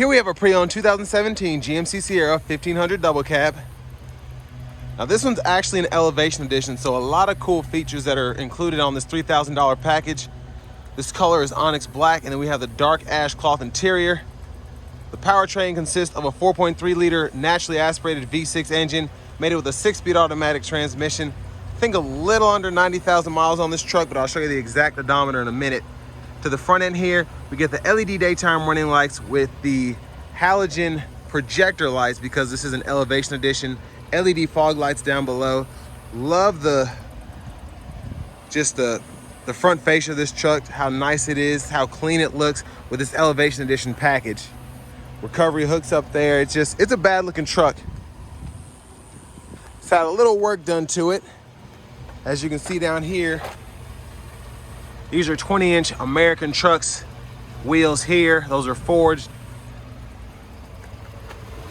Here we have a pre-owned 2017 GMC Sierra 1500 double cab. Now this one's actually an elevation edition, so a lot of cool features that are included on this $3,000 package. This color is onyx black, and then we have the dark ash cloth interior. The powertrain consists of a 4.3 liter naturally aspirated V6 engine, made it with a 6-speed automatic transmission. I think a little under 90,000 miles on this truck, but I'll show you the exact odometer in a minute. To the front end here, we get the LED daytime running lights with the halogen projector lights because this is an elevation edition. LED fog lights down below. Love the front fascia of this truck, how nice it is, how clean it looks with this elevation edition package. Recovery hooks up there. It's a bad looking truck. It's had a little work done to it. As you can see down here, these are 20-inch American trucks. Wheels here, those are forged.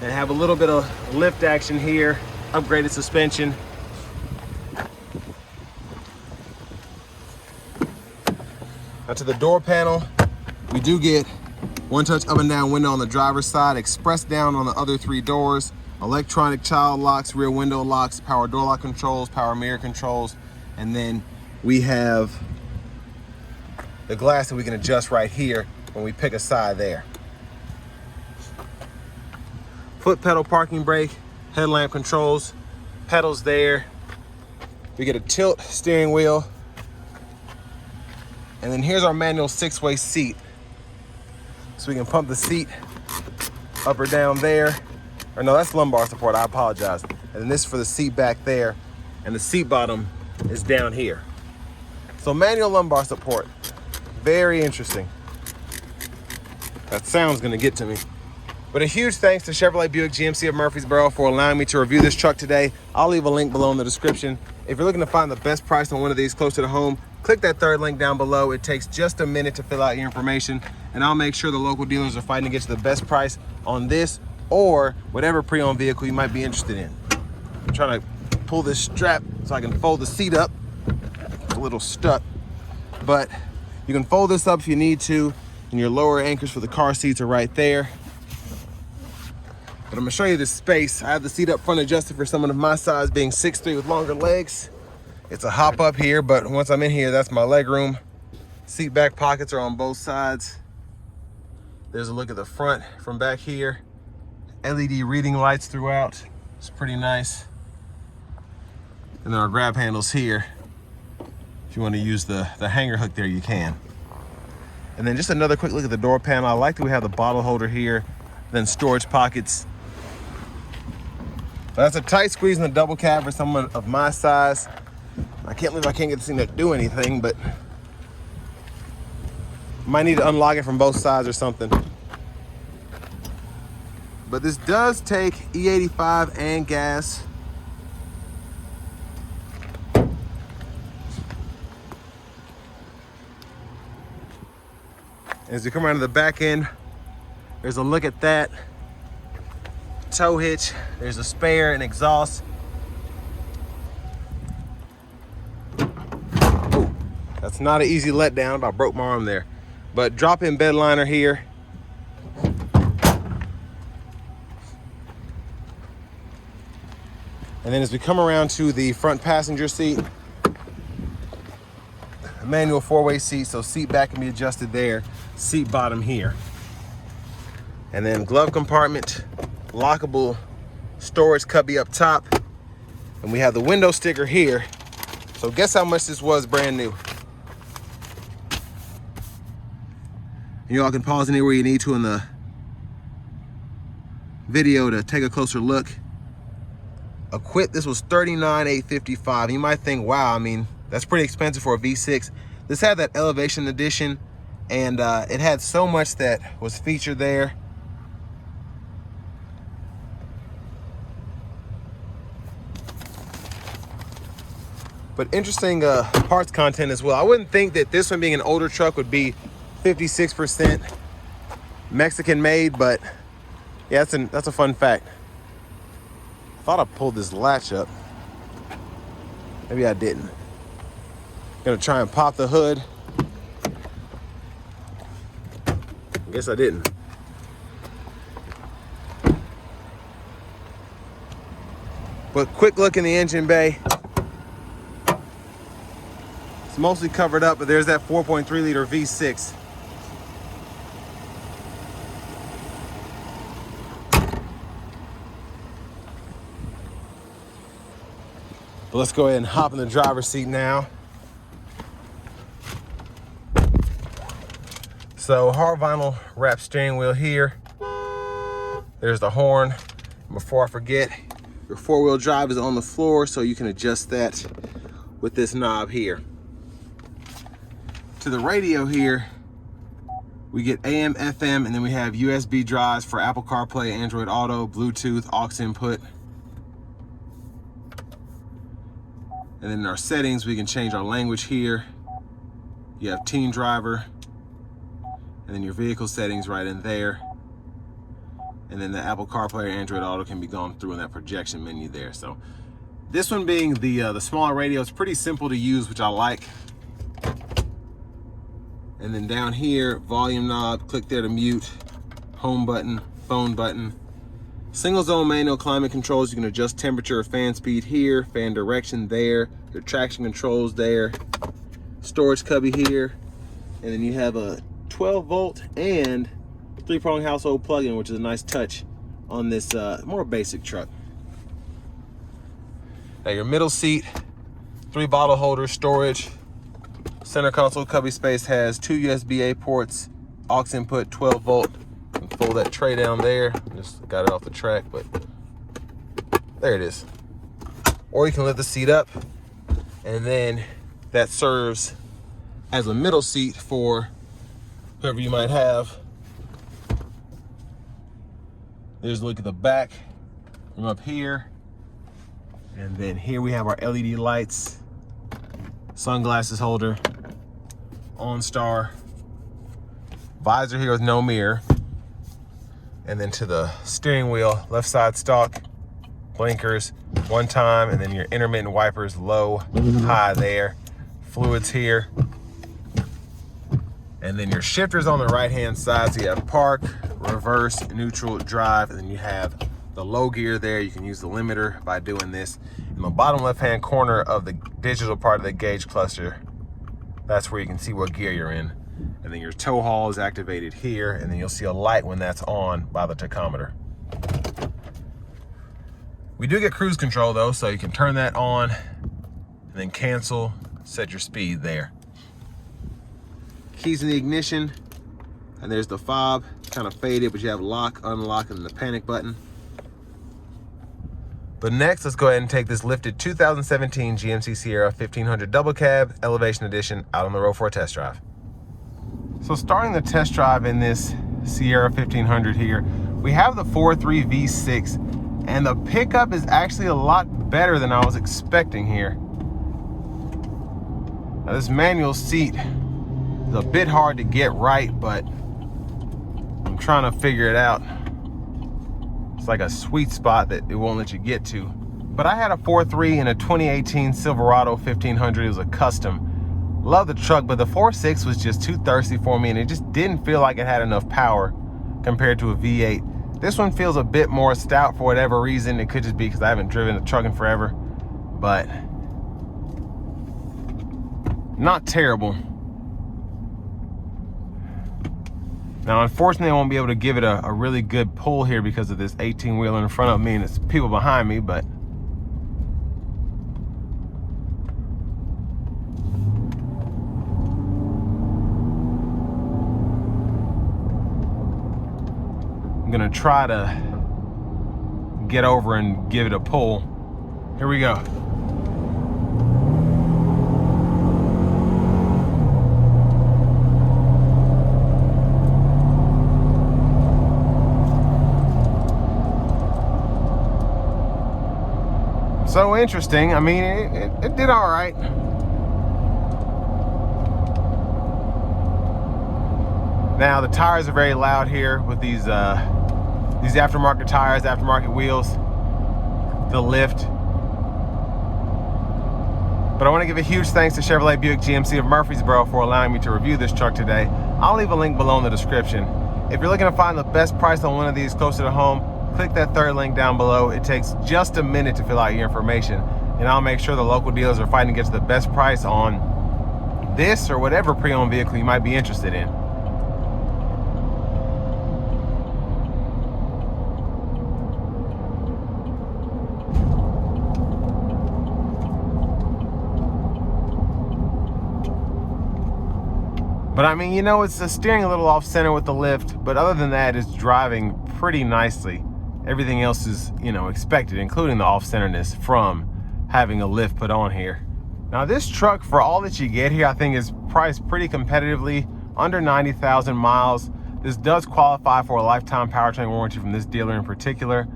And have a little bit of lift action here, upgraded suspension. Now to the door panel, we do get one touch up and down window on the driver's side, express down on the other 3 doors, electronic child locks, rear window locks, power door lock controls, power mirror controls, and then we have the glass that we can adjust right here when we pick a side there. Foot pedal parking brake, headlamp controls, pedals there. We get a tilt steering wheel. And then here's our manual 6-way seat. So we can pump the seat up or down there. Or no, that's lumbar support, I apologize. And then this is for the seat back there. And the seat bottom is down here. So manual lumbar support, very interesting. That sound's gonna get to me. But a huge thanks to Chevrolet Buick GMC of Murfreesboro for allowing me to review this truck today. I'll leave a link below in the description. If you're looking to find the best price on one of these closer to home, click that 3rd link down below. It takes just a minute to fill out your information, and I'll make sure the local dealers are fighting to get you the best price on this or whatever pre-owned vehicle you might be interested in. I'm trying to pull this strap so I can fold the seat up. It's a little stuck, but you can fold this up if you need to, and your lower anchors for the car seats are right there. But I'm gonna show you this space. I have the seat up front adjusted for someone of my size, being 6'3" with longer legs. It's a hop up here, but once I'm in here, that's my leg room. Seat back pockets are on both sides. There's a look at the front from back here. LED reading lights throughout. It's pretty nice. And there are grab handles here. If you want to use the hanger hook there, you can. And then just another quick look at the door panel. I like that we have the bottle holder here, then storage pockets. But that's a tight squeeze in the double cab for someone of my size. I can't believe I can't get this thing to do anything, but might need to unlock it from both sides or something. But this does take E85 and gas. As you come around to the back end, there's a look at that. Tow hitch, there's a spare and exhaust. Oh, that's not an easy letdown. I broke my arm there. But drop-in bed liner here. And then as we come around to the front passenger seat, a manual 4-way seat, so seat back can be adjusted there, seat bottom here. And then glove compartment, lockable storage cubby up top. And we have the window sticker here. So guess how much this was brand new. You all can pause anywhere you need to in the video to take a closer look. Equipped, this was $39,855. You might think, wow, I mean, that's pretty expensive for a V6. This had that elevation edition, and it had so much that was featured there. But interesting parts content as well. I wouldn't think that this one, being an older truck, would be 56% Mexican made, but yeah, that's a fun fact. I thought I pulled this latch up. Maybe I didn't. Gonna try and pop the hood. I guess I didn't. But quick look in the engine bay. It's mostly covered up, but there's that 4.3 liter V6. But let's go ahead and hop in the driver's seat now. So hard vinyl wrapped steering wheel here. There's the horn. Before I forget, your four-wheel drive is on the floor, so you can adjust that with this knob here. To the radio here, we get AM, FM, and then we have USB drives for Apple CarPlay, Android Auto, Bluetooth, aux input. And then in our settings, we can change our language here. You have teen driver, and then your vehicle settings right in there. And then the Apple CarPlay or Android Auto can be gone through in that projection menu there. So this one being the smaller radio, it's pretty simple to use, which I like. And then down here, volume knob, click there to mute, home button, phone button. Single zone manual climate controls. You can adjust temperature or fan speed here, fan direction there, your traction controls there, storage cubby here, and then you have a 12 volt and 3-prong household plug-in, which is a nice touch on this more basic truck. Now your middle seat, 3 bottle holders, storage. Center console cubby space has 2 USB-A ports, aux input, 12 volt. And fold that tray down there. Just got it off the track, but there it is. Or you can lift the seat up, and then that serves as a middle seat for whoever you might have. There's a look at the back from up here. And then here we have our LED lights, sunglasses holder, OnStar, visor here with no mirror. And then to the steering wheel, left side stalk, blinkers, one time, and then your intermittent wipers, low, high there, fluids here. And then your shifters on the right-hand side, so you have park, reverse, neutral, drive, and then you have the low gear there. You can use the limiter by doing this. In the bottom left-hand corner of the digital part of the gauge cluster, that's where you can see what gear you're in. And then your tow haul is activated here, and then you'll see a light when that's on by the tachometer. We do get cruise control though, so you can turn that on and then cancel, set your speed there. Keys in the ignition, and there's the fob, kind of faded, but you have lock, unlock, and the panic button. But next, let's go ahead and take this lifted 2017 GMC Sierra 1500 double cab elevation edition out on the road for a test drive. So starting the test drive in this Sierra 1500 here, we have the 4.3 V6, and the pickup is actually a lot better than I was expecting here. Now this manual seat is a bit hard to get right, but I'm trying to figure it out. It's like a sweet spot that it won't let you get to. But I had a 4.3 in a 2018 Silverado 1500. It was a custom. Love the truck, but the 4.6 was just too thirsty for me, and it just didn't feel like it had enough power compared to a V8. This one feels a bit more stout for whatever reason. It could just be because I haven't driven a truck in forever, but not terrible. Now, unfortunately, I won't be able to give it a really good pull here because of this 18-wheeler in front of me and it's people behind me, but I'm gonna try to get over and give it a pull. Here we go. So interesting. I mean, it did all right. Now the tires are very loud here with these aftermarket tires, aftermarket wheels, the lift. But I want to give a huge thanks to Chevrolet Buick GMC of Murfreesboro for allowing me to review this truck today. I'll leave a link below in the description. If you're looking to find the best price on one of these closer to home, click that third link down below. It takes just a minute to fill out your information, and I'll make sure the local dealers are fighting to get to the best price on this or whatever pre-owned vehicle you might be interested in. But I mean, you know, it's the steering a little off center with the lift, but other than that, it's driving pretty nicely. Everything else is, you know, expected, including the off-centerness from having a lift put on here. Now this truck, for all that you get here, I think is priced pretty competitively, under 90,000 miles. This does qualify for a lifetime powertrain warranty from this dealer in particular.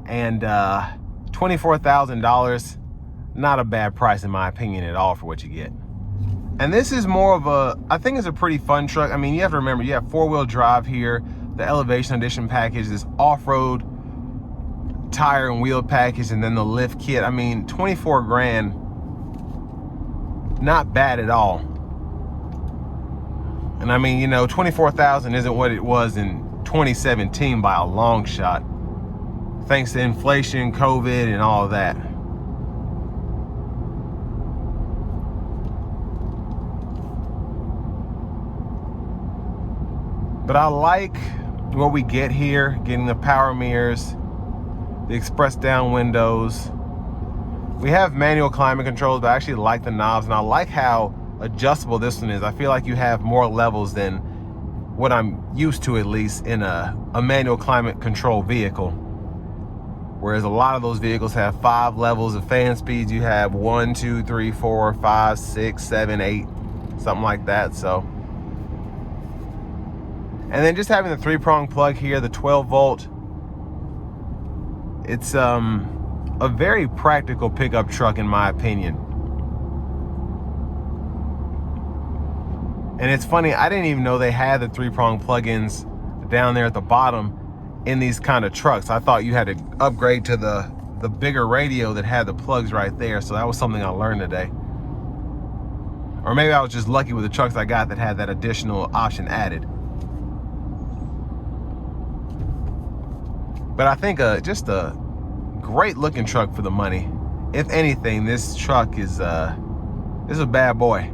And $24,000, not a bad price in my opinion at all for what you get. And this is more of a, I think it's a pretty fun truck. I mean, you have to remember, you have four-wheel drive here, the Elevation Edition package, this off-road tire and wheel package, and then the lift kit. I mean, 24 grand, not bad at all. And I mean, you know, 24,000 isn't what it was in 2017 by a long shot, thanks to inflation, COVID, and all of that. But I like what we get here, getting the power mirrors, the express down windows. We have manual climate controls, but I actually like the knobs, and I like how adjustable this one is. I feel like you have more levels than what I'm used to, at least in a manual climate control vehicle. Whereas a lot of those vehicles have 5 levels of fan speeds. You have 1, 2, 3, 4, 5, 6, 7, 8, something like that. So. And then just having the 3-prong plug here, the 12-volt, it's a very practical pickup truck in my opinion. And it's funny, I didn't even know they had the 3-prong plug-ins down there at the bottom in these kind of trucks. I thought you had to upgrade to the bigger radio that had the plugs right there, so that was something I learned today. Or maybe I was just lucky with the trucks I got that had that additional option added. But I think just a great looking truck for the money. If anything, this truck is a bad boy.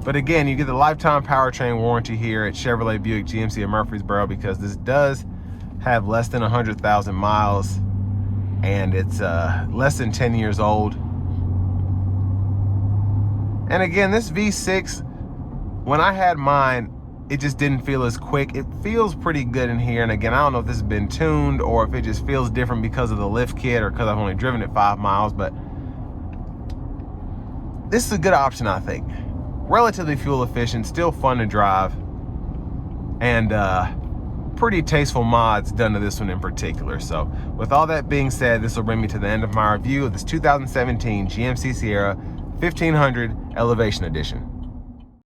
But again, you get the lifetime powertrain warranty here at Chevrolet, Buick, GMC, and Murfreesboro, because this does have less than 100,000 miles, and it's less than 10 years old. And again, this V6, when I had mine, it just didn't feel as quick. It feels pretty good in here. And again, I don't know if this has been tuned or if it just feels different because of the lift kit or because I've only driven it 5 miles, but this is a good option, I think. Relatively fuel efficient, still fun to drive, and pretty tasteful mods done to this one in particular. So with all that being said, this will bring me to the end of my review of this 2017 GMC Sierra 1500 Elevation Edition.